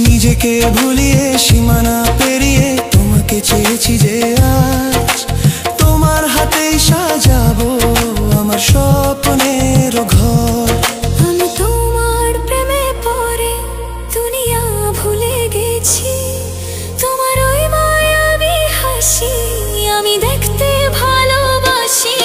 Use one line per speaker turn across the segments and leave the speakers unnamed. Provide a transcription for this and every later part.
নিজেকে ভুলিয়ে সীমানা পেরিয়ে তোমাকে চেয়েছি যে আজ তোমার হাতেই সাজাবো আমার স্বপ্নের ঘর।
আমি তোমার প্রেমে পড়ে দুনিয়া ভুলে গেছি, তোমার ওই মায়াবী হাসি আমি দেখতে ভালোবাসি।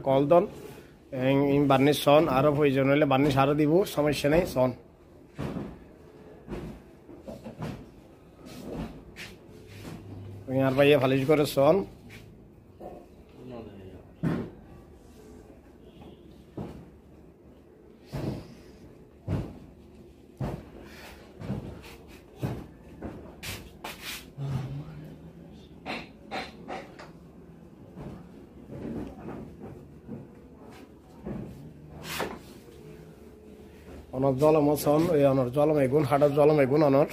কল দন বার্নিশ সন আরো প্রয়োজন হলে বার্নিশ আরো দিব, সমস্যা নেই। সন আর ভাইয়া ফালিশ করে সন অনর জলম সন ওই অনর জলম এগুন হাডর জলম এগুন অনর